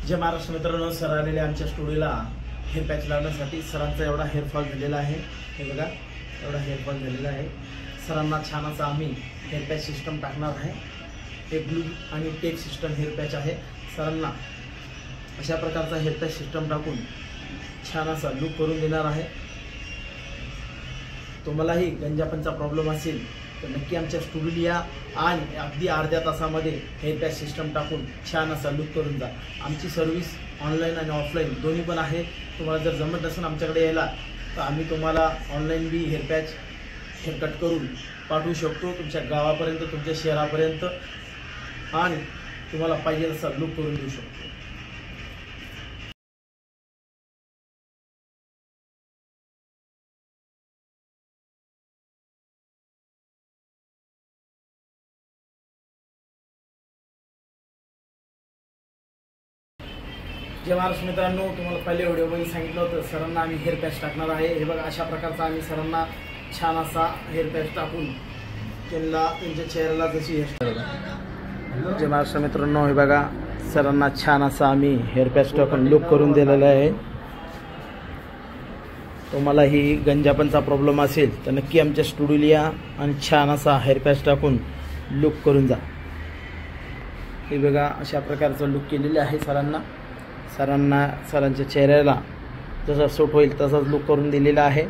जय महाराष्ट्र मित्रांनो, सर आलेले आमच्या स्टुडिओला हेअर पॅच लावण्यासाठी. सरांचा एवढा हेअरफॉल झालेला आहे, हे बघा एवढा हेअरफॉल झालेला आहे. सरांना छान असा आम्ही हेअर पॅच सिस्टम टाकणार आहे. हे ब्लू आणि टेप सिस्टम हेअर पॅच आहे. सरांना अशा प्रकारचा हेअर पॅच सिस्टम टाकून छान असा लुक करून देणार आहे. तुम्हालाही गंजापनचा प्रॉब्लेम असेल तर नक्की आमच्या स्टुडिओला या आणि अगदी अर्ध्या तासामध्ये हेअर पॅच सिस्टम टाकून छान असा लुक करून जा. आमची सर्व्हिस ऑनलाईन आणि ऑफलाईन दोन्ही पण आहे. तुम्हाला जर जमत नसेल आमच्याकडे यायला तर आम्ही तुम्हाला ऑनलाईन बी हेअर पॅच हेअरकट करून पाठवू शकतो तुमच्या गावापर्यंत, तुमच्या शहरापर्यंत, आणि तुम्हाला पाहिजे असा लुक करून देऊ शकतो. जय महाराष्ट्र मित्रांनो, तुम्हाला पहिल्या व्हिडिओमध्ये सांगितलं होतं सरांना आम्ही हेअर पॅच टाकणार आहे. हे बघा अशा प्रकारचा आम्ही सरांना छान असा हेअर पॅच टाकून त्यांच्या चेहऱ्याला जशी हेअरस्टाईल. जय महाराष्ट्र मित्रांनो, हे बघा सरांना छान असा आम्ही हेअर पॅच टाकून लुक करून दिलेला आहे. तुम्हालाही गंजापनचा प्रॉब्लेम असेल तर नक्की आमच्या स्टुडिओला या आणि छान असा हेअर पॅच टाकून लुक करून जा. हे बघा अशा प्रकारचं लुक केलेलं आहे. सरांच्या चेहऱ्याला जसा सूट होईल तसाच लुक करून दिलेला आहे.